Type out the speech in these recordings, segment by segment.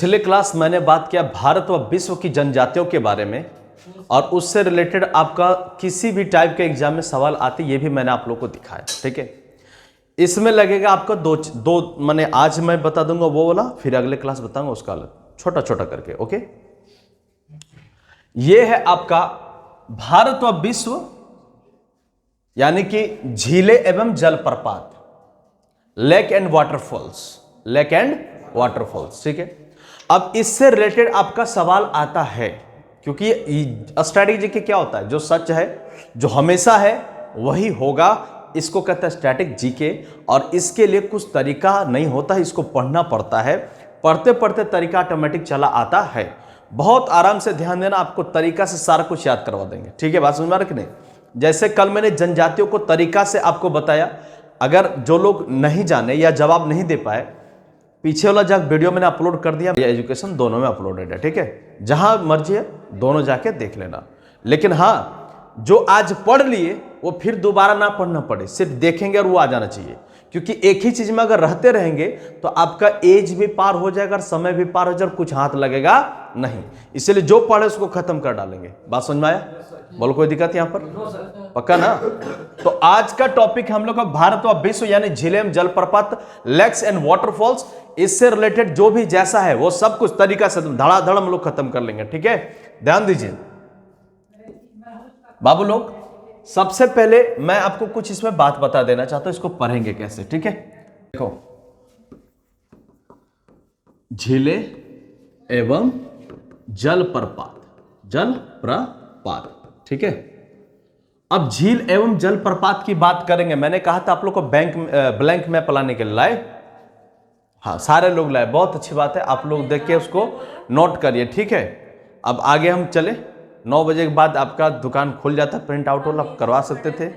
पिछले क्लास मैंने बात किया भारत व विश्व की जनजातियों के बारे में, और उससे रिलेटेड आपका किसी भी टाइप के एग्जाम में सवाल आते ये भी मैंने आप लोग को दिखाया। ठीक है, इसमें लगेगा आपका दो मैंने आज मैं बता दूंगा वो वाला, फिर अगले क्लास बताऊंगा उसका अलग, छोटा छोटा करके। ओके, ये है आपका भारत व विश्व यानी कि झीलें एवं जलप्रपात, lake and waterfalls, lake and waterfalls. ठीक है, अब इससे रिलेटेड आपका सवाल आता है, क्योंकि स्ट्रैटेजी के क्या होता है, जो सच है जो हमेशा है वही होगा, इसको कहता है स्टैटिक जीके। और इसके लिए कुछ तरीका नहीं होता है, इसको पढ़ना पड़ता है, पढ़ते पढ़ते तरीका ऑटोमेटिक चला आता है। बहुत आराम से ध्यान देना, आपको तरीका से सारा कुछ याद करवा देंगे। ठीक है, बात समझ में आ रही कि नहीं? जैसे कल मैंने जनजातियों को तरीका से आपको बताया, अगर जो लोग नहीं जाने या जवाब नहीं दे पाए, पीछे वाला जब वीडियो मैंने अपलोड कर दिया, एजुकेशन दोनों में अपलोडेड है। ठीक है, जहां मर्जी है दोनों जाके देख लेना। लेकिन हाँ, जो आज पढ़ लिए वो फिर दोबारा ना पढ़ना पड़े, सिर्फ देखेंगे और वो आ जाना चाहिए। क्योंकि एक ही चीज में अगर रहते रहेंगे तो आपका एज भी पार हो जाएगा और समय भी पार हो जाएगा, कुछ हाथ लगेगा नहीं। इसलिए जो पढ़े उसको खत्म कर डालेंगे। बात समझ में आया? बोलो, कोई दिक्कत यहां पर? पक्का ना? तो आज का टॉपिक हम लोग का भारत व विश्व यानी झीलें, जलप्रपात, लेक्स एंड वाटरफॉल्स, इससे रिलेटेड जो भी जैसा है वो सब कुछ तरीका से धड़ाधड़ हम लोग खत्म कर लेंगे। ठीक है, ध्यान दीजिए बाबू लोग। सबसे पहले मैं आपको कुछ इसमें बात बता देना चाहता हूं, इसको पढ़ेंगे कैसे। ठीक है, देखो, झीलें एवं जलप्रपात, जलप्रपात। ठीक है, अब झील एवं जलप्रपात की बात करेंगे। मैंने कहा था आप लोग को ब्लैंक मैप लाने के लिए लाए, हाँ सारे लोग लाए, बहुत अच्छी बात है। आप लोग देख के उसको नोट करिए। ठीक है, अब आगे हम चले। 9 बजे के बाद आपका दुकान खुल जाता है, प्रिंट आउट वाला करवा सकते थे,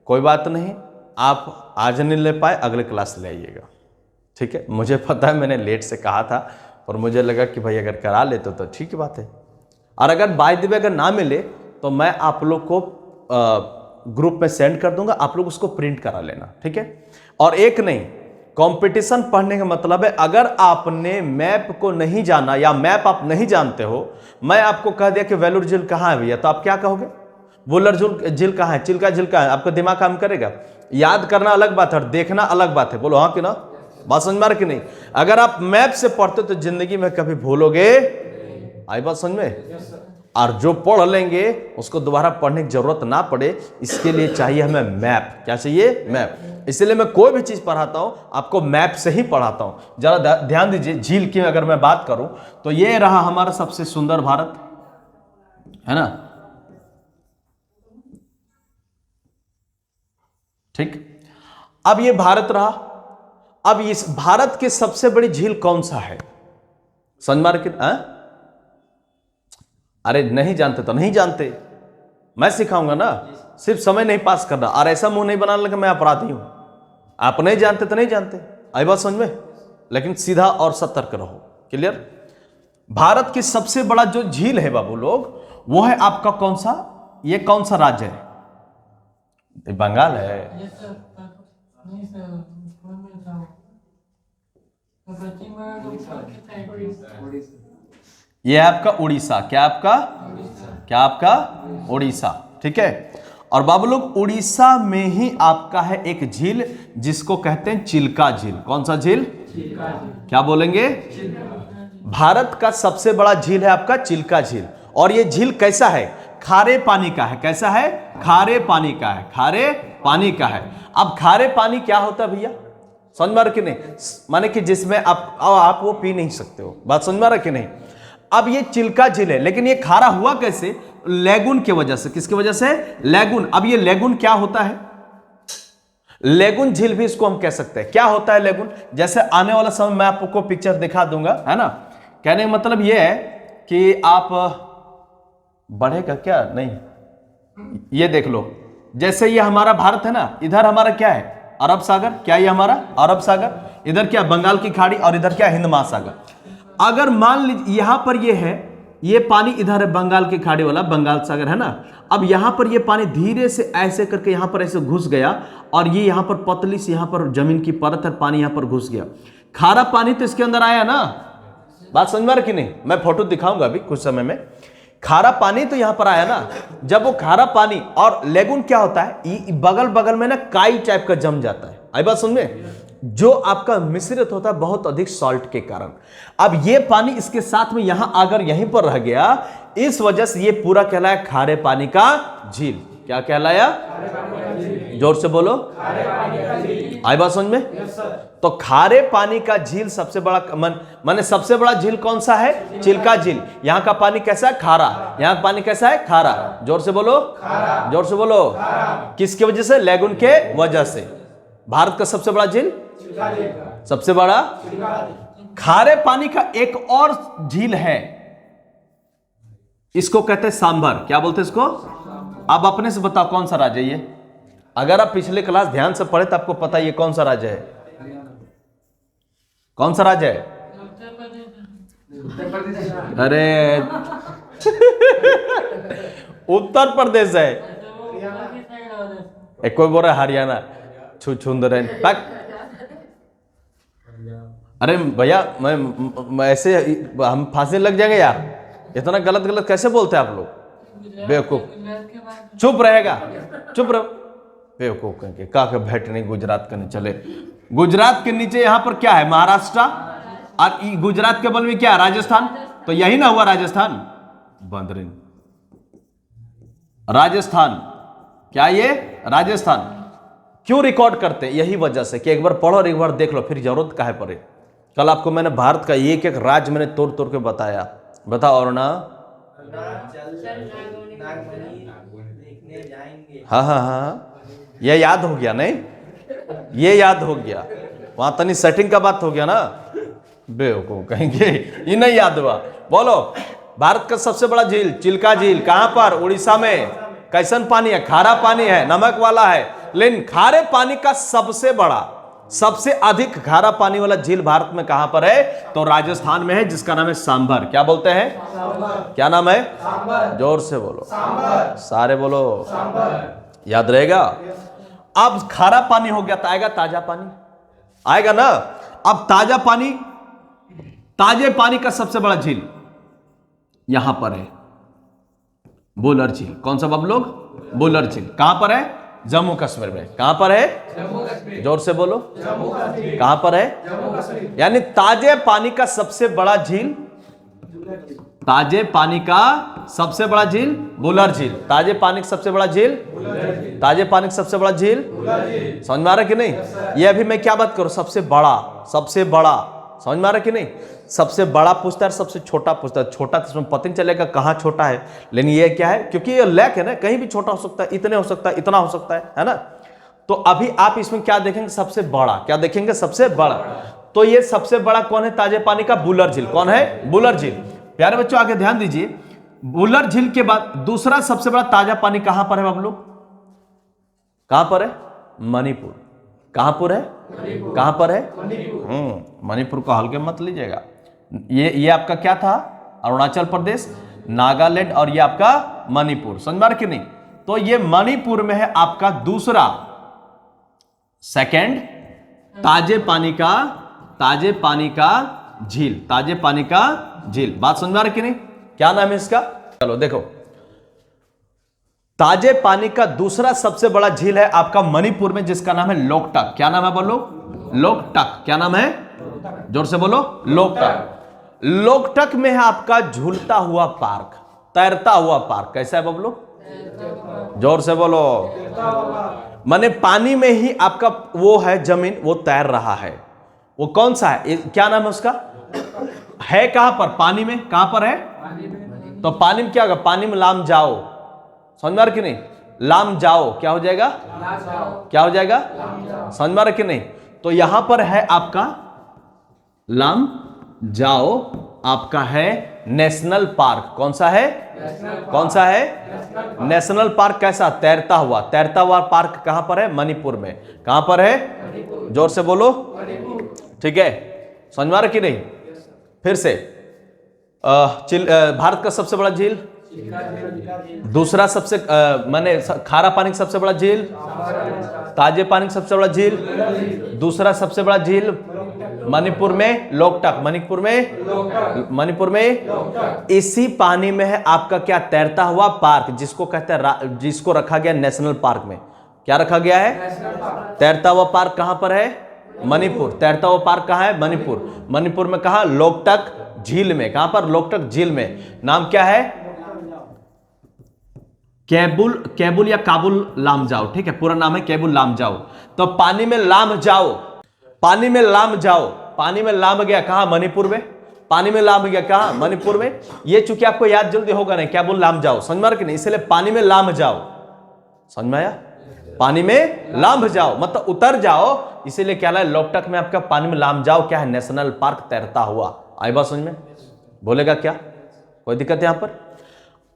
कोई बात नहीं। आप आज नहीं ले पाए, अगले क्लास ले आइएगा। ठीक है, मुझे पता है मैंने लेट से कहा था, और मुझे लगा कि भाई अगर करा लेते तो ठीक बात है। और अगर बाय द वे अगर ना मिले तो मैं आप लोग को ग्रुप में सेंड कर दूंगा, आप लोग उसको प्रिंट करा लेना। ठीक है, और एक नहीं, कंपटीशन पढ़ने का मतलब है, अगर आपने मैप को नहीं जाना या मैप आप नहीं जानते हो, मैं आपको कह दिया कि वेलूर झील कहाँ है भैया, तो आप क्या कहोगे? वुलर झील कहाँ है, चिल्का झील कहाँ है? आपका दिमाग काम करेगा? याद करना अलग बात है और देखना अलग बात है। बोलो हाँ कि ना? बात समझ में आ रही कि नहीं? अगर आप मैप से पढ़ते तो जिंदगी में कभी भूलोगे? आई बात समझ में? और जो पढ़ लेंगे उसको दोबारा पढ़ने की जरूरत ना पड़े, इसके लिए चाहिए हमें मैप। क्या चाहिए? मैप। इसलिए मैं कोई भी चीज पढ़ाता हूं आपको मैप से ही पढ़ाता हूं। जरा ध्यान दीजिए, झील की अगर मैं बात करूं तो ये रहा हमारा सबसे सुंदर भारत, है ना? ठीक, अब ये भारत रहा। अब इस भारत की सबसे बड़ी झील कौन सा है? समझ में? अरे नहीं जानते तो नहीं जानते, मैं सिखाऊंगा ना, सिर्फ समय नहीं पास करना। और ऐसा मुंह नहीं बनाने लगा मैं अपराधी हूं, आप नहीं जानते तो नहीं जानते। आई बात समझ में? लेकिन सीधा और सतर्क रहो। क्लियर? भारत की सबसे बड़ा जो झील है बाबू लोग, वो है आपका कौन सा? ये कौन सा राज्य है? बंगाल है? ये आपका उड़ीसा। क्या आपका? क्या आपका? उड़ीसा। ठीक है, और बाबू लोग उड़ीसा में ही आपका है एक झील जिसको कहते हैं चिल्का झील। कौन सा झील? क्या बोलेंगे? भारत का सबसे बड़ा झील है आपका चिल्का झील। और ये झील कैसा है? खारे पानी का है। कैसा है? खारे पानी का है। खारे पानी का है। अब खारे पानी क्या होता है भैया? समझ में आ रहा कि नहीं? माने कि जिसमें आप वो पी नहीं सकते हो। बात समझ में आ रहा कि नहीं? अब ये चिल्का झील है, लेकिन ये खारा हुआ कैसे? लेगुन की वजह से। किसकी वजह से? लेगुन। अब ये लेगुन क्या होता है? लेगुन झील भी इसको हम कह सकते हैं। क्या होता है लेगुन? जैसे आने वाला समय मैं आपको पिक्चर दिखा दूंगा, है ना? कहने का मतलब ये है कि आप बढ़ेगा क्या? नहीं, ये देख लो, जैसे ये हमारा भारत है ना, इधर हमारा क्या है? अरब सागर। क्या ये हमारा अरब सागर? इधर क्या? बंगाल की खाड़ी। और इधर क्या? हिंद महासागर। अगर मान लीजिए यहां पर ये है, ये पानी इधर है बंगाल की खाड़ी वाला, बंगाल सागर, है ना? अब यहां पर ये पानी धीरे से ऐसे करके यहां पर ऐसे घुस गया, और ये यहां पर पतली से यहां पर जमीन की परत है, पानी यहां पर घुस गया। खारा पानी तो इसके अंदर आया ना, बात समझ में आ रही कि नहीं? मैं फोटो दिखाऊंगा अभी कुछ समय में। खारा पानी तो यहां पर आया ना, जब वो खारा पानी और लेगुन क्या होता है, बगल बगल में ना काई टाइप का जम जाता है। आई बात समझ में? जो आपका मिश्रित होता है बहुत अधिक सॉल्ट के कारण। अब ये पानी इसके साथ में यहां अगर यहीं पर रह गया, इस वजह से ये पूरा कहलाया खारे पानी का झील। क्या कहलाया? जोर से बोलो। आई बात समझ में? तो खारे पानी का झील सबसे बड़ा माने सबसे बड़ा झील कौन सा है? चिल्का झील। यहां का पानी कैसा है? खारा। यहां का पानी कैसा है? खारा। जोर से बोलो, जोर से बोलो। किसकी वजह से? लेगुन के वजह से। भारत का सबसे बड़ा झील, सबसे बड़ा खारे पानी का एक और झील है, इसको कहते हैं सांभर। क्या बोलते हैं इसको? अब अपने से बताओ कौन सा राज्य है ये? अगर आप पिछले क्लास ध्यान से पढ़े तो आपको पता ये कौन सा राज्य है। कौन सा राज्य है? अरे उत्तर प्रदेश है। एक कोई बोल रहा है हरियाणा, छुछुंदर। अरे भैया मैं ऐसे हम फांसी लग जाएंगे यार, इतना गलत गलत कैसे बोलते हैं आप लोग? बेवकूफ। चुप रहेगा, चुप रहो। बेवकूफ कहेंगे का बैठ नहीं, गुजरात करने चले। गुजरात के नीचे यहां पर क्या है? महाराष्ट्र। और गुजरात के बगल में क्या है? राजस्थान। तो यही ना हुआ राजस्थान, बंदरिन राजस्थान। क्या ये राजस्थान? क्यों रिकॉर्ड करते हैं? यही वजह से कि एक बार पढ़ो और एक बार देख लो, फिर जरूरत काहे पड़े। कल आपको मैंने भारत का एक एक राज्य मैंने तोड़ तोड़ के बताया। बताओ और ना। हाँ हाँ हाँ, ये याद हो गया नहीं? ये याद हो गया। वहां तनी सेटिंग का बात हो गया ना। बेवकूफ कहेंगे ये नहीं याद हुआ। बोलो, भारत का सबसे बड़ा झील चिल्का झील कहां पर? उड़ीसा में। कैसन पानी है? खारा पानी है, नमक वाला है। लेकिन खारे पानी का सबसे बड़ा, सबसे अधिक खारा पानी वाला झील भारत में कहां पर है? तो राजस्थान में है, जिसका नाम है सांभर। क्या बोलते हैं? क्या नाम है? जोर से बोलो, सारे बोलो, याद रहेगा। अब खारा पानी हो गया तो आएगा ताजा पानी, आएगा ना। अब ताजा पानी, ताजे पानी का सबसे बड़ा झील यहां पर है, बुलर झील। कौन सा बाबू लोग? बुलर झील। कहां पर है? जम्मू कश्मीर में। कहां पर है? जम्मू कश्मीर। जोर से बोलो। जम्मू कश्मीर। कहां पर है? जम्मू कश्मीर। यानी ताजे पानी का सबसे बड़ा झील, ताजे पानी का सबसे बड़ा झील बुलर झील। ताजे पानी का सबसे बड़ा झील, ताजे पानी का सबसे बड़ा झील। समझ में आ रहा कि नहीं? ये अभी मैं क्या बात करूं? सबसे बड़ा, सबसे बड़ा। समझ में आ रहा कि नहीं? सबसे बड़ा पूछता है, सबसे छोटा पूछता है। छोटा तो इसमें पता नहीं चलेगा कहां छोटा है, लेकिन ये क्या है, क्योंकि ये लेक है ना, कहीं भी छोटा हो सकता है, इतने हो सकता है, इतना हो सकता है ना। तो अभी आप इसमें क्या देखेंगे? सबसे बड़ा। क्या देखेंगे? सबसे बड़ा। तो ये सबसे बड़ा कौन है ताजे पानी का? बुलर झील। कौन है? बुलर झील। प्यारे बच्चों आगे ध्यान दीजिए, बुलर झील के बाद दूसरा सबसे बड़ा ताजा पानी कहां पर है बाबू लोग? कहां पर है? मणिपुर। कहां पर है? कहां पर है? मणिपुर को हल्के मत लीजिएगा। ये आपका क्या था? अरुणाचल प्रदेश, नागालैंड, और ये आपका मणिपुर। समझ में आ रहा कि नहीं? तो ये मणिपुर में है आपका दूसरा, सेकंड ताजे पानी का, ताजे पानी का झील, ताजे पानी का झील। बात समझ में आ रही कि नहीं? क्या नाम है इसका? चलो देखो, ताजे पानी का दूसरा सबसे बड़ा झील है आपका मणिपुर में, जिसका नाम है लोकटक। क्या नाम है बोलो? लोकटक। क्या नाम है? जोर से बोलो। लोकटक। लोकटक में है आपका झूलता हुआ पार्क, तैरता हुआ पार्क। कैसा है बबलू? जोर से बोलो। माने पानी में ही आपका वो है जमीन, वो तैर रहा है। वो कौन सा है? क्या नाम है उसका? है कहां पर? पानी में। कहां पर है? तो पानी में क्या होगा? पानी में लाम जाओ। समझ में आ रहा कि नहीं? लाम जाओ क्या हो जाएगा? क्या हो जाएगा? समझ में आ रहा कि नहीं? तो यहां पर है आपका लाम जाओ, आपका है नेशनल पार्क। कौन सा है? कौन सा है? National park. कैसा? तैरता हुआ। तैरता हुआ पार्क कहां पर है? मणिपुर में। कहां पर है? जोर से बोलो। ठीक है, समझ में आ रहा कि नहीं? फिर से भारत का सबसे बड़ा झील, दूसरा सबसे माने खारा पानी का सबसे बड़ा झील, ताजे पानी का सबसे बड़ा झील, दूसरा सबसे बड़ा झील मणिपुर में लोकटक, मणिपुर में इसी पानी में है आपका क्या, तैरता हुआ पार्क, जिसको कहते हैं, जिसको रखा गया नेशनल पार्क में। क्या रखा गया है? तैरता हुआ पार्क कहां पर है? मणिपुर। तैरता हुआ पार्क कहां है? मणिपुर। मणिपुर में कहा? लोकटक झील में। कहां पर? लोकटक झील में। नाम क्या है? केबुल या काबुल लामजाओ, ठीक है, पूरा नाम है केबुल लामजाओ। तो पानी में लाम जाओ, पानी में लाम जाओ, पानी में लाम गया कहां? मणिपुर में। पानी में लाम गया कहां? मणिपुर में। ये चूंकि आपको याद जल्दी होगा नहीं, केबुल लाम जाओ, समझ में आ रहा कि नहीं, इसलिए पानी में लाम जाओ, समझ में आया? पानी में लाम जाओ मतलब उतर जाओ, इसीलिए क्या है, लोकटक में आपका पानी में लाम जाओ क्या है? नेशनल पार्क, तैरता हुआ। आई बात समझ में? बोलेगा क्या? कोई दिक्कत है यहां पर?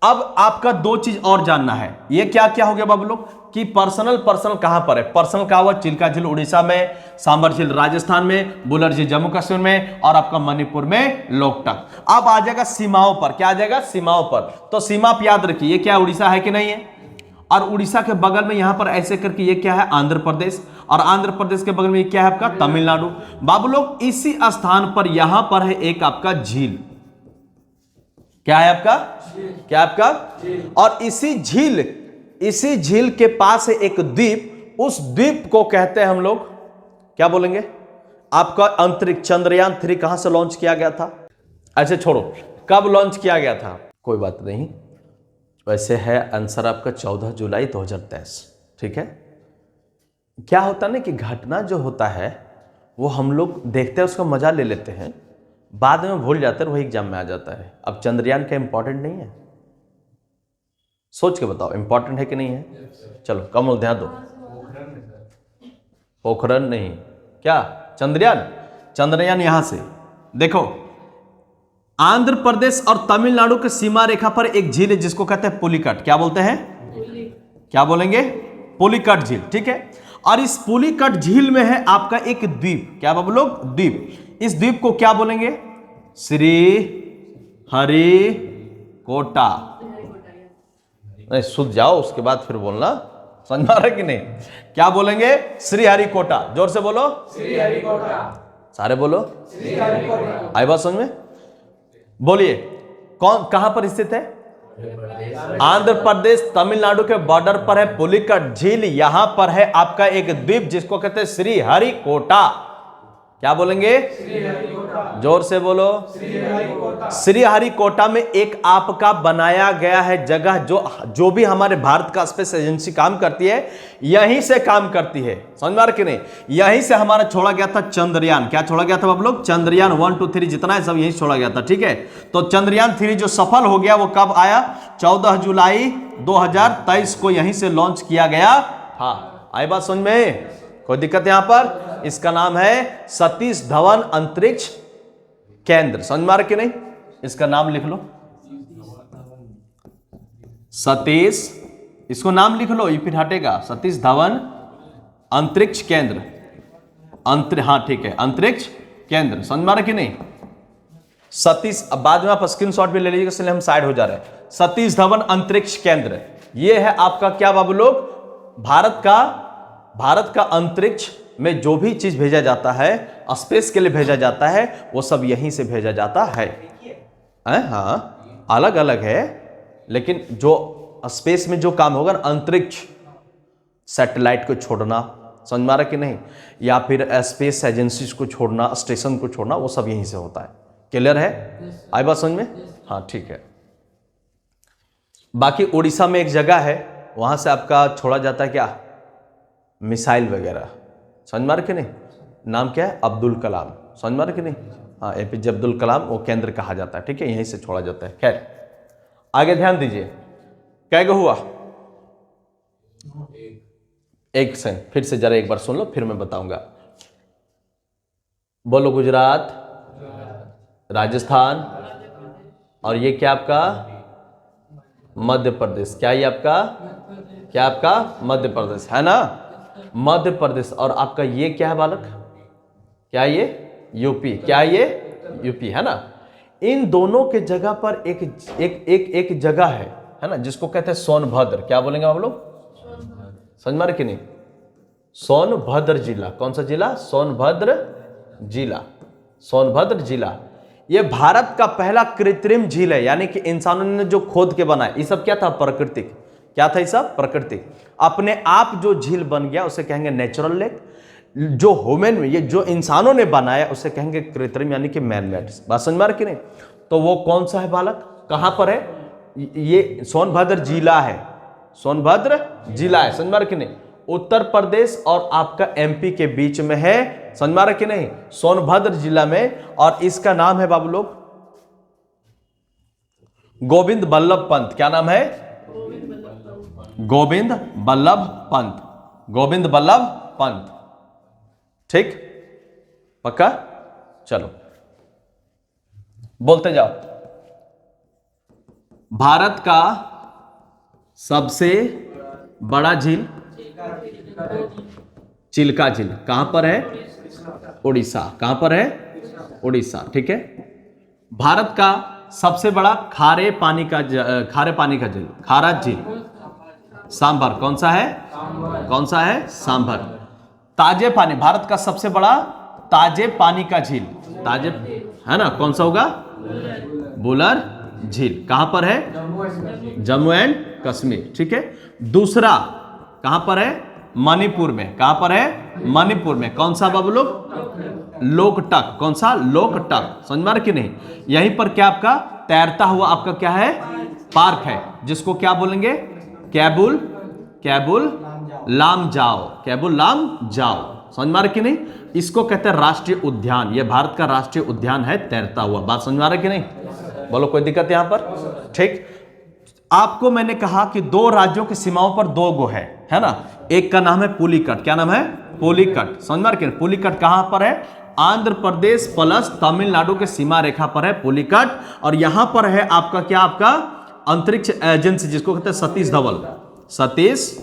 अब आपका दो चीज और जानना है। ये क्या क्या हो गया बाबू लोग कि पर्सनल कहां पर है? पर्सनल कहा हुआ चिल्का झील उड़ीसा में, सांबर झील राजस्थान में, बुलर झील जम्मू कश्मीर में, और आपका मणिपुर में लोकटक। अब आ जाएगा सीमाओं पर। क्या आ जाएगा? सीमाओं पर। तो सीमा आप याद रखिए, ये क्या उड़ीसा है कि नहीं है, और उड़ीसा के बगल में यहां पर ऐसे करके ये क्या है? आंध्र प्रदेश, और आंध्र प्रदेश के बगल में ये क्या है आपका? तमिलनाडु। बाबू लोग इसी स्थान पर यहां पर है एक आपका झील। क्या है आपका? क्या आपका? और इसी झील के पास है एक द्वीप। उस द्वीप को कहते हैं हम लोग, क्या बोलेंगे? आपका अंतरिक्ष चंद्रयान 3 कहां से लॉन्च किया गया था? ऐसे छोड़ो, कब लॉन्च किया गया था? कोई बात नहीं, वैसे है आंसर आपका 14 जुलाई 2023, ठीक है। क्या होता है ना कि घटना जो होता है वो हम लोग देखते हैं, उसका मजा ले लेते हैं, बाद में भूल जाते हैं, वही एग्जाम में आ जाता है। अब चंद्रयान क्या इंपॉर्टेंट नहीं है? सोच के बताओ, इंपॉर्टेंट है कि नहीं है? चलो कमल ध्यान दो। पोखरण नहीं, क्या? चंद्रयान यहां से देखो, आंध्र प्रदेश और तमिलनाडु के सीमा रेखा पर एक झील है जिसको कहते हैं पुलिकट। क्या बोलते हैं? क्या बोलेंगे? पुलिकट झील, ठीक है। और इस पुलिकट झील में है आपका एक द्वीप। क्या बाबू लोग? द्वीप। इस द्वीप को क्या बोलेंगे? श्री हरि कोटा। नहीं, सुध जाओ उसके बाद फिर बोलना, समझ में आ रहा है कि नहीं? क्या बोलेंगे? श्री हरि कोटा। जोर से बोलो, श्री हरि कोटा। सारे बोलो, श्री हरि कोटा। आई बात समझ में? बोलिए, कौन कहां पर स्थित है? आंध्र प्रदेश तमिलनाडु के बॉर्डर पर है पुलिकट झील। यहां पर है आपका एक द्वीप जिसको कहते हैं श्री हरि कोटा। क्या बोलेंगे? जोर से बोलो, श्री हरि कोटा में एक आपका बनाया गया है जगह, जो भी हमारे भारत का स्पेस एजेंसी काम करती है, यहीं से काम करती है। समझ में आ रहा कि नहीं? यहीं से हमारा छोड़ा गया था चंद्रयान। क्या छोड़ा गया था आप लोग? चंद्रयान 1, 2, 3 जितना है सब यहीं छोड़ा गया था, ठीक है। तो चंद्रयान 3 जो सफल हो गया वो कब आया? 14 जुलाई 2023 को यहीं से लॉन्च किया गया था। आई बात समझ में? कोई दिक्कत यहां पर? इसका नाम है सतीश धवन अंतरिक्ष केंद्र। समझ में आ रहा कि नहीं? इसका नाम लिख लो, सतीश, इसको नाम लिख लो, ये फिर हटेगा। सतीश धवन अंतरिक्ष केंद्र, हाँ ठीक है, अंतरिक्ष केंद्र। समझ में आ रहा कि नहीं? सतीश, अब बाद में आप स्क्रीनशॉट भी ले लीजिएगा, इसलिए हम साइड हो जा रहे हैं। सतीश धवन अंतरिक्ष केंद्र, ये है आपका क्या बाबू लोग? भारत का अंतरिक्ष में जो भी चीज भेजा जाता है, स्पेस के लिए भेजा जाता है, वो सब यहीं से भेजा जाता है। हाँ, अलग अलग है, लेकिन जो स्पेस में जो काम होगा, अंतरिक्ष, सैटेलाइट को छोड़ना, समझ में आ रहा कि नहीं, या फिर स्पेस एजेंसी को छोड़ना, स्टेशन को छोड़ना, वो सब यहीं से होता है। क्लियर है? आई बात समझ में? हाँ ठीक है। बाकी उड़ीसा में एक जगह है, वहां से आपका छोड़ा जाता है क्या? मिसाइल वगैरह। समझ में आ रहा कि नहीं? नाम क्या है? अब्दुल कलाम। समझ में आ रहा कि नहीं? हाँ, एपीजे अब्दुल कलाम वो केंद्र कहा जाता है, ठीक है, यहीं से छोड़ा जाता है। खैर आगे ध्यान दीजिए, क्या हुआ? एक से फिर से जरा एक बार सुन लो, फिर मैं बताऊंगा। बोलो, गुजरात, राजस्थान, और ये क्या आपका? मध्य प्रदेश। क्या ये आपका? क्या आपका? मध्य प्रदेश है ना? मध्य प्रदेश। और आपका ये क्या है बालक? क्या ये? यूपी। क्या ये? यूपी है ना? इन दोनों के जगह पर एक जगह है ना, जिसको कहते हैं सोनभद्र। क्या बोलेंगे आप लोग? समझ में आ रहा कि नहीं? सोनभद्र जिला। कौन सा जिला? सोनभद्र जिला। सोनभद्र जिला। ये भारत का पहला कृत्रिम झील है, यानी कि इंसानों ने जो खोद के बनाया। ये सब क्या था? प्राकृतिक। क्या था ये सब? प्राकृतिक। अपने आप जो झील बन गया उसे कहेंगे नेचुरल लेक। जो ह्यूमन, ये जो इंसानों ने बनाया उसे कहेंगे कृत्रिम, यानी कि मैन मेड। बात समझ में आ रही कि नहीं? तो वो कौन सा है बालक? कहां पर है? ये सोनभद्र जिला है। सोनभद्र जिला है, समझ में आ रहा कि नहीं? उत्तर प्रदेश और आपका एमपी के बीच में है, समझ में आ रहा कि नहीं? सोनभद्र जिला में। और इसका नाम है बाबू लोग गोविंद बल्लभ पंत। क्या नाम है? गोविंद बल्लभ पंत। गोविंद बल्लभ पंत। ठीक, पक्का? चलो बोलते जाओ। भारत का सबसे बड़ा झील चिल्का झील कहां पर है? उड़ीसा। कहां पर है? उड़ीसा। ठीक है। भारत का सबसे बड़ा खारे पानी का झील, खारा झील सांभर। कौन सा है? कौन सा है? सांभर। ताजे पानी, भारत का सबसे बड़ा ताजे पानी का झील, ताजे है ना, कौन सा होगा? बुलर झील। कहां पर है? जम्मू एंड कश्मीर। ठीक है। दूसरा कहां पर है? मणिपुर में। कहां पर है? मणिपुर में। कौन सा बाबू लोग? लोकटक। कौन सा? लोकटक। समझ में कि नहीं? यहीं पर क्या आपका तैरता हुआ आपका क्या है? पार्क है, जिसको क्या बोलेंगे? कैबुल, कैबुल लामजाओ। कैबुल लामजाओ। समझ में आ रहा कि नहीं? इसको कहते हैं राष्ट्रीय उद्यान। ये भारत का राष्ट्रीय उद्यान है, तैरता हुआ। बात समझ में आ रहा कि नहीं? बोलो, कोई दिक्कत यहां पर? ठीक। आपको मैंने कहा कि दो राज्यों की सीमाओं पर दो गो है ना? एक का नाम है पुलिकट। क्या नाम है? पुलिकट। समझ में आ रहा? पुलिकट कहां पर है? आंध्र प्रदेश प्लस तमिलनाडु के सीमा रेखा पर है पुलिकट। और यहां पर है आपका क्या? आपका अंतरिक्ष एजेंसी, जिसको कहते हैं सतीश धवन। सतीश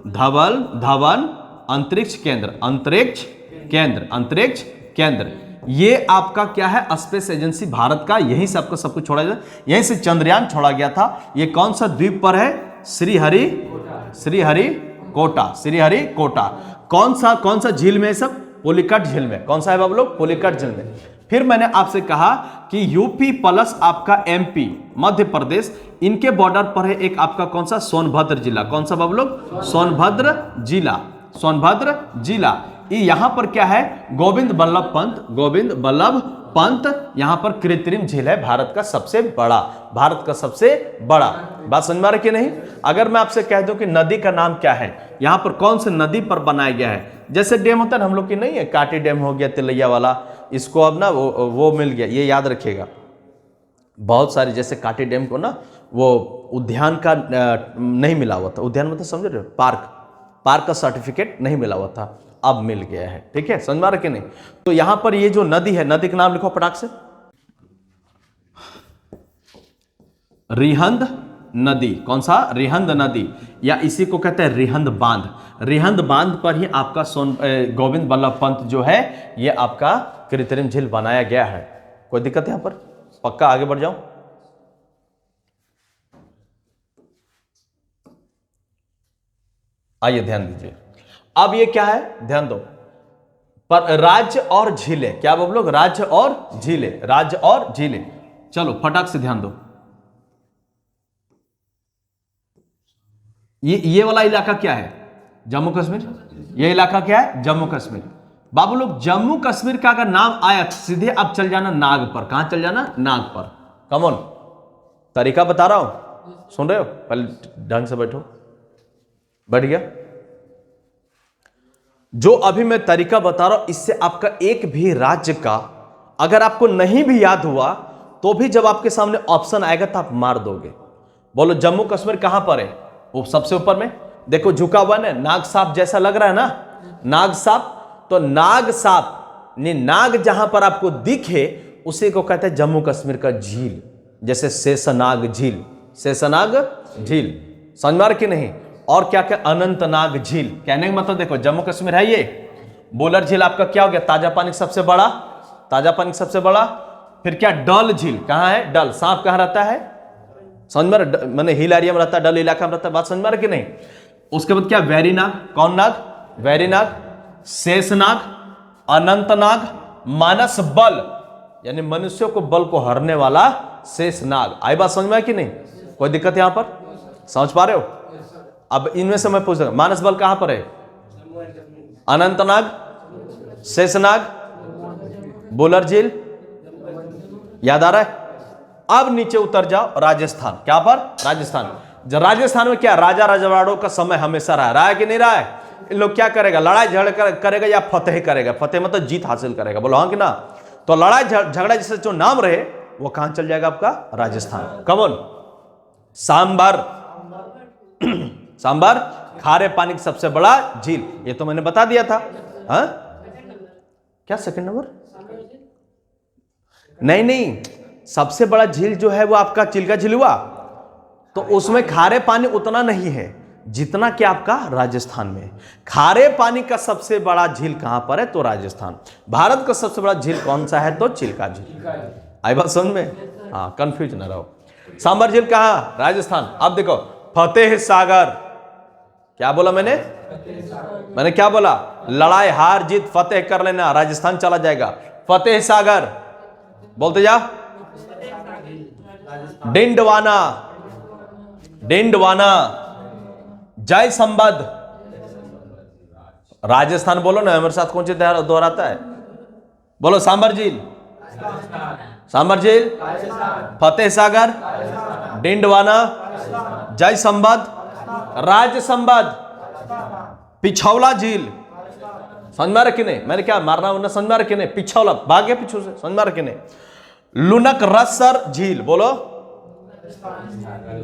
धवन धवन अंतरिक्ष केंद्र। अंतरिक्ष केंद्र। अंतरिक्ष केंद्र। ये आपका क्या है? स्पेस एजेंसी भारत का। यहीं से आपको सब कुछ छोड़ा जाए, यहीं से चंद्रयान छोड़ा गया था। ये कौन सा द्वीप पर है? श्रीहरिकोटा। श्रीहरिकोटा। कौन सा झील में है सब? पुलिकट झील में। कौन सा है बाबू लोग? पुलिकट झील में। फिर मैंने आपसे कहा कि यूपी प्लस आपका एमपी, मध्य प्रदेश, इनके बॉर्डर पर है एक आपका कौन सा? सोनभद्र जिला। कौन सा बाबू लोग? सोनभद्र जिला। सोनभद्र जिला। यहां पर क्या है? गोविंद बल्लभ पंत। गोविंद बल्लभ पंत यहां पर कृत्रिम झील है, भारत का सबसे बड़ा। भारत का सबसे बड़ा। बात समझ में आ रही कि नहीं? अगर मैं आपसे कह दूं कि नदी का नाम क्या है, यहां पर कौन सी नदी पर बनाया गया है? जैसे डैम होता है ना हम लोग की, नहीं है? काटी डैम हो गया, तिलैया वाला, इसको अब ना वो मिल गया। ये याद रखिएगा, बहुत सारे जैसे काटी डैम को ना वो उद्यान का नहीं मिला हुआ था। उद्यान मतलब समझ रहे हो? पार्क। पार्क का सर्टिफिकेट नहीं मिला हुआ था, अब मिल गया है। ठीक है, समझ में आ रहा कि नहीं? तो यहां पर ये जो नदी है, नदी का नाम लिखो पटाख से। रिहंद नदी। कौन सा? रिहंद नदी, या इसी को कहते हैं रिहंद बांध। रिहंद बांध पर ही आपका गोविंद बल्लभ पंत जो है, ये आपका कृत्रिम झील बनाया गया है। कोई दिक्कत यहां पर? पक्का आगे बढ़ जाऊं? आइए ध्यान दीजिए। अब ये क्या है? ध्यान दो। पर राज्य और झीलें, क्या बाबू लोग? राज्य और झीलें। राज्य और झीलें। चलो फटाक से ध्यान दो। ये वाला इलाका क्या है? जम्मू कश्मीर। ये इलाका क्या है? जम्मू कश्मीर। बाबू लोग, जम्मू कश्मीर का अगर नाम आया सीधे अब चल जाना नाग पर। कहां चल जाना? नाग पर। कम ऑन, तरीका बता रहा हूं, सुन रहे हो? पहले ढंग से बैठो। बैठ गया? जो अभी मैं तरीका बता रहा हूं, इससे आपका एक भी राज्य का अगर आपको नहीं भी याद हुआ तो भी जब आपके सामने ऑप्शन आएगा तो आप मार दोगे। बोलो, जम्मू कश्मीर कहां पर है? वो सबसे ऊपर में देखो, झुका हुआ है, नाग सांप जैसा लग रहा है ना, नाग सांप। तो नाग सांप ने नाग जहां पर आपको दिखे उसी को कहते हैं जम्मू कश्मीर का झील। जैसे शेषनाग झील। शेषनाग झील, समझ में आ रहा कि नहीं? और क्या क्या? अनंतनाग झील। कहने का मतलब देखो, जम्मू कश्मीर है ये। बुलर झील आपका क्या हो गया? ताजा पानी सबसे बड़ा। ताजा पानी सबसे बड़ा। फिर क्या? डल झील। कहां है? डल। सांप कहां रहता है? समझ में? मैंने हिल एरिया में रहता है, डल इलाका में रहता है। बात समझ में आ रहा कि नहीं? उसके बाद क्या? वैरीनाग। कौन नाग? वैरीनाग। शेषनाग, अनंतनाग, मानस बल, यानी मनुष्यों को बल को हरने वाला शेष नाग। आई बात समझ में कि नहीं? कोई दिक्कत यहां पर? समझ पा रहे हो? अब इनमें से मैं पूछ रहा हूं, मानस बल कहां पर है? अनंतनाग, शेषनाग, बुलर झील, याद आ रहा है? अब नीचे उतर जाओ, राजस्थान। क्या पर? राजस्थान। राजस्थान में क्या राजा रजवाड़ों का समय हमेशा रहा है कि नहीं रहा है? इन लोग क्या करेगा? लड़ाई झगड़ा करेगा या फतेह करेगा? फतेह मतलब जीत हासिल करेगा, बोलो हाँ कि ना? तो लड़ाई झगड़ा जैसे जो नाम रहे वो कहां चल जाएगा आपका? राजस्थान। कमन सांबर। सांबर खारे पानी का सबसे बड़ा झील, ये तो मैंने बता दिया था। हाँ क्या सेकंड नंबर? नहीं, सबसे बड़ा झील जो है वो आपका चिल्का झील हुआ। तो उसमें खारे पानी उतना नहीं है जितना कि आपका राजस्थान में। खारे पानी का सबसे बड़ा झील कहां पर है? तो राजस्थान। भारत का सबसे बड़ा झील कौन सा है? तो चिल्का झील। आई बात समझ में? हाँ, कंफ्यूज ना रहो। सांबर झील कहां? राजस्थान। अब देखो फतेह सागर। क्या बोला मैंने? क्या बोला? लड़ाई हार जीत फतेह कर लेना, राजस्थान चला जाएगा। फतेह सागर बोलते जा। डिंडवाना, डिंडवाना, जय संबद। राजस्थान बोलो ना, मेरे साथ कौन सी दोहराता है? बोलो सांबर झील, सांबर झील, फतेह सागर, डिंडवाना, जय संबद, राज संबद, पिछौला झील। समझ में रखी नहीं? मैंने क्या मारना उन्हें? समझ में रखी नहीं? पिछौला भाग गया पीछू से, समझ में रखी नहीं? लुनक रसर झील, बोलो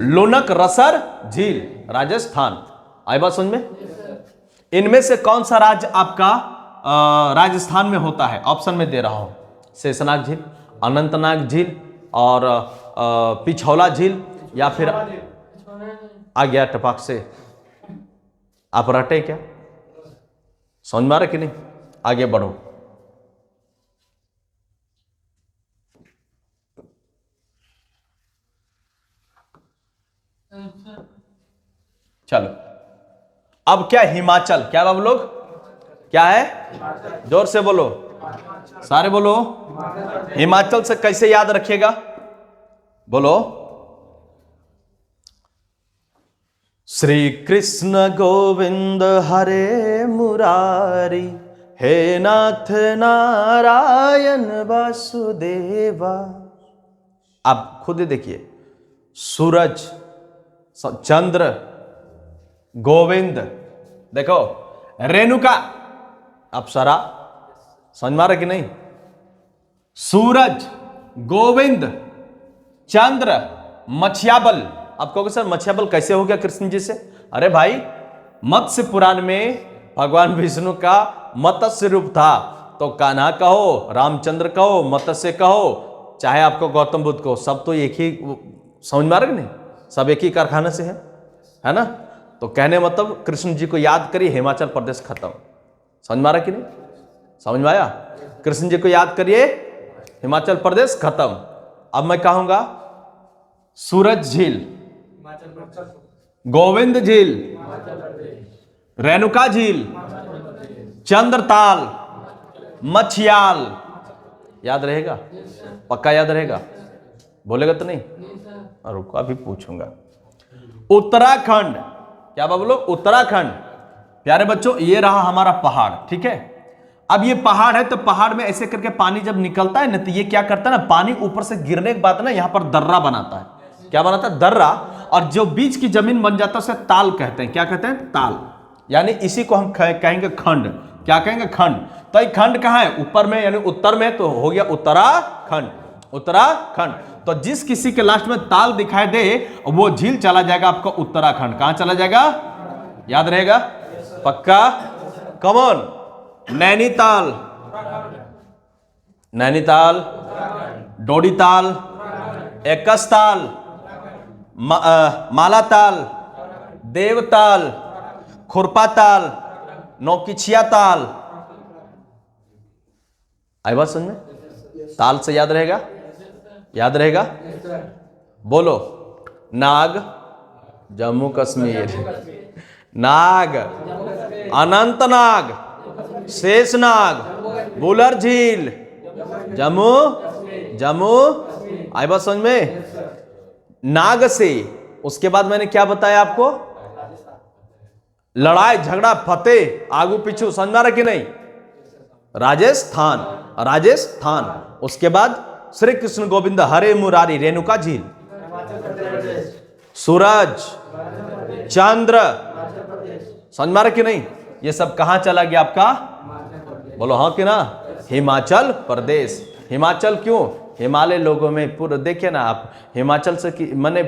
लुनक रसर झील, राजस्थान। आई बात समझ में? इनमें से कौन सा राज्य आपका राजस्थान में होता है? ऑप्शन में दे रहा हूं, शेषनाग झील, अनंतनाग झील और पिछौला झील, या फिर आ गया टपाक से। आप रटे क्या? समझ में आ रहा कि नहीं? आगे बढ़ो। चलो अब क्या? हिमाचल। क्या बाबू लोग? क्या है? जोर से बोलो, सारे बोलो। हिमाचल से कैसे याद रखिएगा? बोलो श्री कृष्ण गोविंद हरे मुरारी, हे नाथ नारायण वासुदेवा। आप खुद ही देखिए, सूरज, चंद्र, गोविंद, देखो रेणुका, अप्सरा। समझ में आ रहा कि नहीं? सूरज, गोविंद, चंद्र, मत्स्याबल। आप कहोगे सर मत्स्याबल कैसे हो गया कृष्ण जी से? अरे भाई, मत्स्य पुराण में भगवान विष्णु का मत्स्य रूप था, तो कान्हा कहो, रामचंद्र कहो, मत्स्य कहो, चाहे आपको गौतम बुद्ध को, सब तो एक ही। समझ में आ रहा कि नहीं? सब एक ही कारखाने से है ना? तो कहने मतलब कृष्ण जी को याद करिए, हिमाचल प्रदेश खत्म। समझ में आ रहा कि नहीं? समझ में आया? कृष्ण जी को याद करिए, हिमाचल प्रदेश खत्म। अब मैं कहूंगा सूरज झील, गोविंद झील, रेणुका झील, चंद्रताल, मछियाल। याद रहेगा? पक्का याद रहेगा? बोलेगा तो नहीं? रुको अभी पूछूंगा। उत्तराखंड। क्या बोलो? उत्तराखंड। प्यारे बच्चों, ये रहा हमारा पहाड़, ठीक है? अब ये पहाड़ है, तो पहाड़ में ऐसे करके पानी जब निकलता है ना, तो ये क्या करता है ना, पानी ऊपर से गिरने के बाद ना यहां पर दर्रा बनाता है। क्या बनाता है? दर्रा। और जो बीच की जमीन बन जाता है उसे ताल कहते हैं। क्या कहते हैं? ताल। यानी इसी को हम कहेंगे खंड। क्या कहेंगे? खंड। तो ये खंड कहां है? ऊपर में, यानी उत्तर में, तो हो गया उत्तराखंड। उत्तराखंड। तो जिस किसी के लास्ट में ताल दिखाई दे वो झील चला जाएगा आपका उत्तराखंड। कहां चला जाएगा? याद रहेगा? पक्का? कमॉन। नैनीताल, नैनीताल, डोडीताल, एकसताल, मालाताल, देवताल, खुरपाताल, नौकिछियाताल। आई बात समझ में? ताल से याद रहेगा? याद रहेगा? बोलो। नाग, जम्मू कश्मीर, नाग, अनंतनाग, शेषनाग, बुलर झील, जम्मू जम्मू, आई बात समझ में? नाग से, उसके बाद मैंने क्या बताया आपको? लड़ाई झगड़ा फतेह आगू पीछू, समझ में आ रहा कि नहीं? राजस्थान, राजस्थान। उसके बाद श्री कृष्ण गोविंद हरे मुरारी, रेणुका झील, सूरज, चंद्र, समझ में आ रहा कि नहीं? ये सब कहां चला गया आपका? बोलो हाँ कि ना? हिमाचल प्रदेश। हिमाचल क्यों? हिमालय लोगों में पूरा देखिए ना आप, हिमाचल से मैंने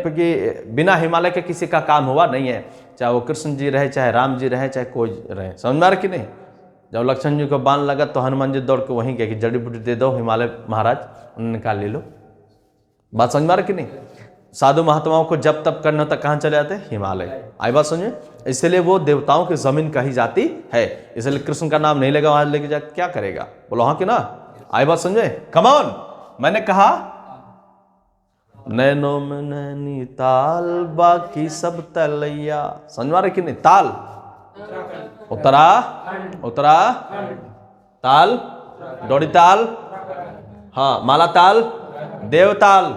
बिना हिमालय के किसी का काम हुआ नहीं है, चाहे वो कृष्ण जी रहे, चाहे राम जी रहे, चाहे कोई रहे, समझ में आ रहा कि नहीं? जब लक्ष्मण जी को बाण लगा तो हनुमान जी दौड़ के वहीं गए कि जड़ी बूटी दे दो हिमालय महाराज, उन्होंने निकाल ले लो। बात समझ में आ रहा कि नहीं? साधु महात्माओं को जब तब करना होता कहां चले जाते? हिमालय। आई बात समझे? इसलिए वो देवताओं की जमीन कही जाती है, इसलिए कृष्ण का नाम नहीं लेगा वहां लेके जा क्या करेगा? बोलो हाँ कि ना? आई बात समझे? Come on. मैंने कहा नैनो में नैनी ताल, बाकी सब तलैया, समझ में आ रहा कि नहीं? ताल, उत्तरा, उत्तरा ताल, डोडी ताल, हाँ माला ताल, देवताल,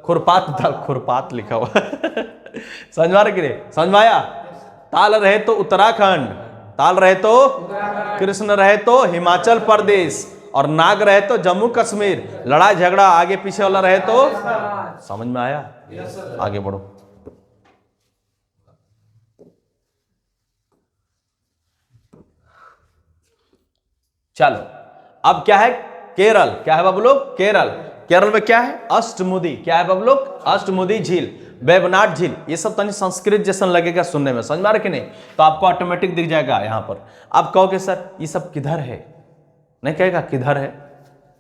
खुरपात ताल, खुरपात लिखा हुआ समझ में आ रहा कि नहीं? समझ में आया? ताल रहे तो उत्तराखंड, ताल रहे तो कृष्ण रहे तो हिमाचल प्रदेश, और नाग रहे तो जम्मू कश्मीर, लड़ाई झगड़ा आगे पीछे वाला रहे तो, समझ में आया? आगे बढ़ो। चलो अब क्या है? केरल। क्या है बाबू लोग? केरल। केरल में क्या है? अष्टमुदी। क्या है बाबू लोग? अष्टमुदी झील, वेबनाड झील। ये सब तनी संस्कृत जैसा लगेगा सुनने में, समझ में आ रहा कि नहीं? तो आपको ऑटोमेटिक दिख जाएगा यहां पर। आप कहोगे सर ये सब किधर है? नहीं कहेगा किधर है,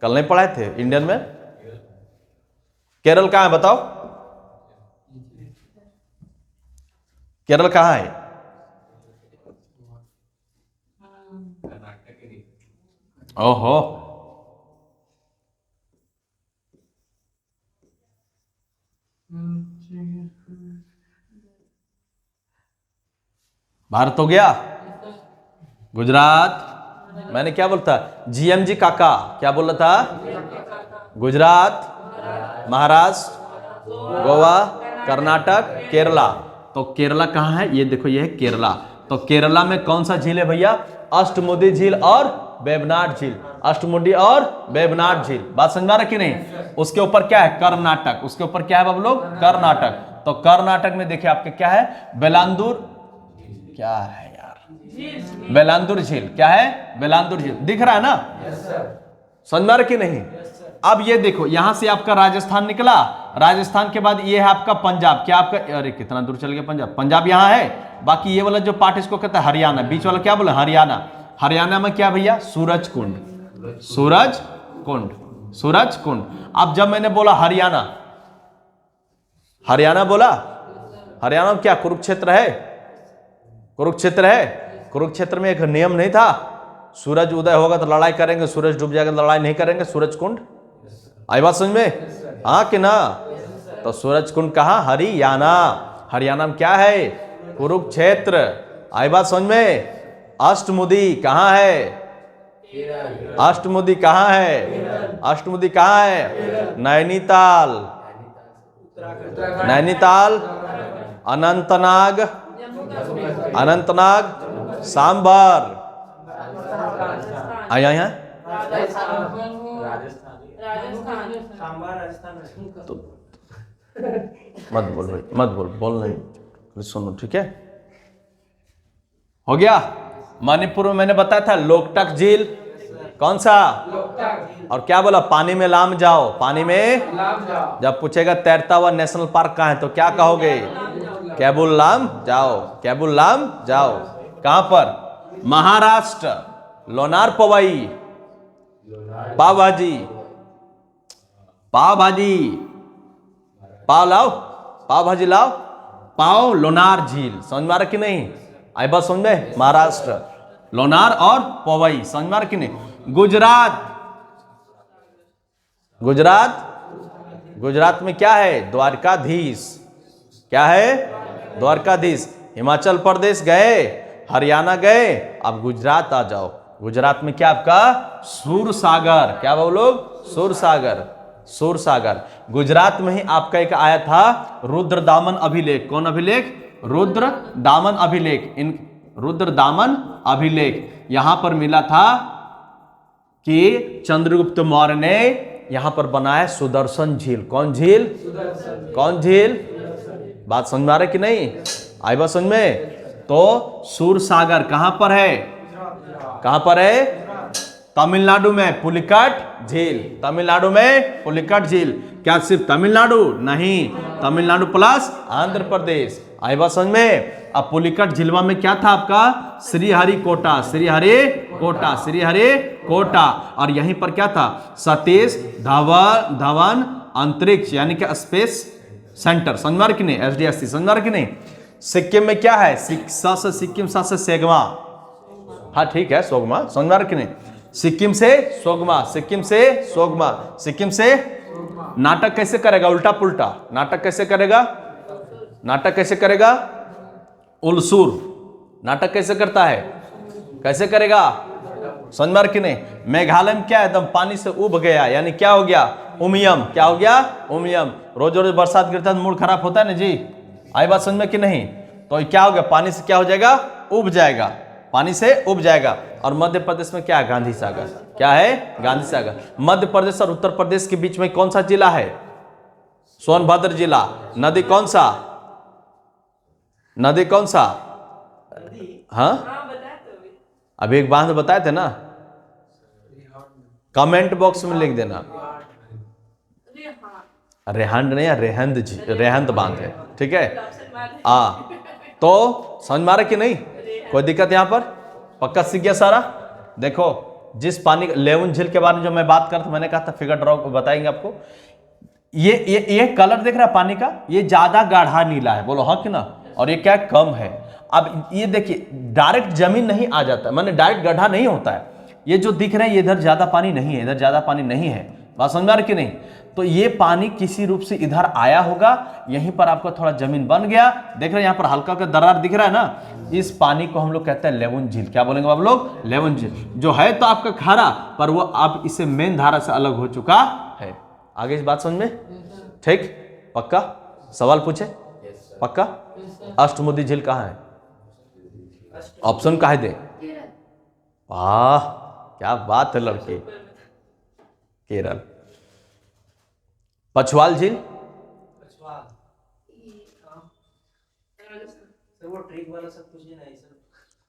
कल नहीं पढ़ाए थे इंडियन में? केरल कहां है बताओ? केरल कहां है? ओहो, भारत हो गया? गुजरात, मैंने क्या बोलता? जीएमजी काका क्या बोला था? गुजरात, महाराष्ट्र, गोवा, कर्नाटक, केरला। तो केरला कहां है? ये देखो, ये है केरला। तो केरला में कौन सा झील है भैया? अष्टमुदी झील और वेबनाड झील। अष्टमुडी और वेबनाड झील। बात समझ में आ रहा कि नहीं? उसके ऊपर क्या है? कर्नाटक। उसके ऊपर क्या है बाबू लोग? कर्नाटक। तो कर्नाटक में देखिए आपके क्या है? बेलांदूर, क्या है यार? बेलांदूर झील। क्या है? बेलांदूर झील। दिख रहा है ना? समझ में आ रहा कि नहीं? अब ये देखो, यहां से आपका राजस्थान निकला, राजस्थान के बाद ये है आपका पंजाब। क्या आपका, अरे कितना दूर चल गया पंजाब? पंजाब यहां है। बाकी ये वाला जो पार्ट इसको कहता है हरियाणा, बीच वाला क्या बोला? हरियाणा। हरियाणा में क्या भैया? सूरज कुंड, सूरज कुंड, सूरज कुंड। अब जब मैंने बोला हरियाणा, हरियाणा बोला, हरियाणा में क्या कुरुक्षेत्र है? कुरुक्षेत्र है। कुरुक्षेत्र में एक नियम नहीं था, सूरज उदय होगा तो लड़ाई करेंगे, सूरज डूब जाएगा तो लड़ाई नहीं करेंगे? सूरज कुंड। आई बात समझ में? हाँ कि ना? तो सूरज कुंड कहां? हरियाणा। हरियाणा में क्या है? कुरुक्षेत्र। आई बात समझ में? अष्टमुदी कहां है? अष्टमुदी कहां है? अष्टमुदी कहां है? नैनीताल, नैनीताल, अनंतनाग, अनंतनाग, सांभर। आया यहाँ तो मत बोल भाई, मत बोल, बोल नहीं, सुनो ठीक है? हो गया? मणिपुर में मैंने बताया था लोकटक झील। कौन सा? और क्या बोला? पानी में लाम जाओ, पानी में जब पूछेगा तैरता हुआ नेशनल पार्क कहां है तो क्या कहोगे? केबुल लाम जाओ, केबुल लाम जाओ। कहां पर? महाराष्ट्र। लोनार पवई, पाव भाजी, पाव भाजी, पाव लाओ, पाव भाजी लाओ, पाव लोनार झील। समझ में आ रहा कि नहीं? आई बात समझ में? महाराष्ट्र, लोनार और पवई। समझ में आ रहा कि नहीं? गुजरात, गुजरात, गुजरात में क्या है? द्वारकाधीश। क्या है? द्वारकाधीश। हिमाचल प्रदेश गए, हरियाणा गए, अब गुजरात आ जाओ। गुजरात में क्या आपका? सूर सागर। क्या वो लोग? सूरसागर, सूरसागर। गुजरात में ही आपका एक आया था रुद्र दामन अभिलेख। कौन अभिलेख? रुद्र दामन अभिलेख। इन रुद्र दामन अभिलेख यहां पर मिला था कि चंद्रगुप्त मौर्य ने यहां पर बनाया सुदर्शन झील। कौन झील? कौन झील? बात समझ में आ रही कि नहीं? आई बात समझ में? तो सूरसागर कहां पर है? कहां पर है? तमिलनाडु में, पुलिकट झील। तमिलनाडु में पुलिकट झील। क्या सिर्फ तमिलनाडु? नहीं, तमिलनाडु प्लस आंध्र प्रदेश। आई बात समझ में? अब पुलिकट झीलवा में क्या था आपका? श्रीहरिकोटा, श्रीहरिकोटा, श्रीहरिकोटा। और यहीं पर क्या था? सतीश धवन अंतरिक्ष यानी कि स्पेस सेंटर। समझ कि नहीं? SDSC समझ कि नहीं? सिक्किम में क्या है? सिक्किम से सेगमा। हाँ ठीक है, सोगमा। समझ कि नहीं? सिक्किम से सोगमा, सिक्किम से सोगमा, सिक्किम से। नाटक कैसे करेगा? उल्टा पुल्टा। नाटक कैसे करेगा? नाटक कैसे करेगा? उलसूर। नाटक कैसे करता है? कैसे करेगा? समझ कि नहीं? मेघालय में क्या है? एकदम पानी से उब गया, यानी क्या हो गया? उमियम। क्या हो गया? उमियम। रोज रोज बरसात गिरता है तो मूड खराब होता है ना जी। आई बात समझ में कि नहीं? तो क्या हो गया? पानी से क्या हो जाएगा? उब जाएगा, पानी से उब जाएगा। और मध्य प्रदेश में क्या है? गांधी सागर। क्या है? गांधी सागर। मध्य प्रदेश और उत्तर प्रदेश के बीच में कौन सा जिला है? सोनभद्र जिला। नदी कौन सा? नदी कौन सा? हाँ अभी एक बांध बताए थे ना, कमेंट बॉक्स में लिख देना। रेहंड नहीं, रेहंद, रेहंद बांध है। ठीक है। तो समझ में आ रहा कि नहीं? कोई दिक्कत यहां पर? पक्का सीख गया सारा? देखो जिस पानी लेवन झील के बारे में जो मैं बात करता, मैंने कहा था फिगर ड्रॉ बताएंगे आपको। ये कलर देख रहा है पानी का? ये ज्यादा गाढ़ा नीला है, बोलो हाँ कि ना? और ये क्या कम है। अब ये देखिए डायरेक्ट जमीन नहीं आ जाता, माने डायरेक्ट गड्ढा नहीं होता है। ये जो दिख रहा है ये इधर ज्यादा पानी नहीं है, इधर ज्यादा पानी नहीं है। बात समझ में आ रही कि नहीं? तो ये पानी किसी रूप से इधर आया होगा, यहीं पर आपका थोड़ा जमीन बन गया। देख रहे हैं यहाँ पर हल्का का दरार दिख रहा है ना? इस पानी को हम लोग कहते हैं लेवन झील। क्या बोलेंगे आप लोग? लेवन झील। जो है तो आपका खारा, पर वो आप इसे मेन धारा से अलग हो चुका है। आगे इस बात समझ में? ठीक, पक्का? सवाल पूछे? पक्का? अष्टमुदी झील कहाँ है? ऑप्शन कहा दे? वाह क्या बात है लड़की। केरल। पछवाल झील?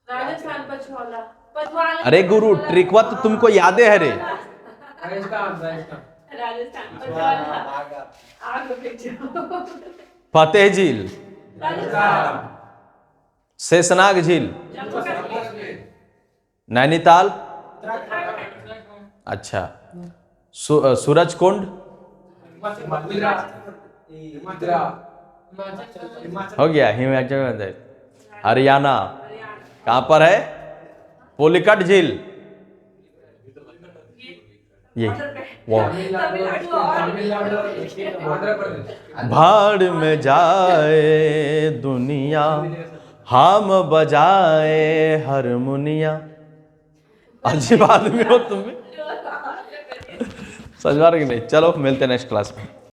राजस्थान पछवाला। अरे गुरु ट्रिकवा तो तुमको याद है रे। फतेह झील, शेषनाग झील, नैनीताल, अच्छा सूरज कुंड हो गया, हिमाचल, हरियाणा। कहां पर है? पुलिकट झील। ये भाड़ में जाए दुनिया, हम बजाए हारमोनिया। अजीब आदमी हो तुम भी। समझ में आ रहा कि नहीं? चलो मिलते हैं नेक्स्ट क्लास में।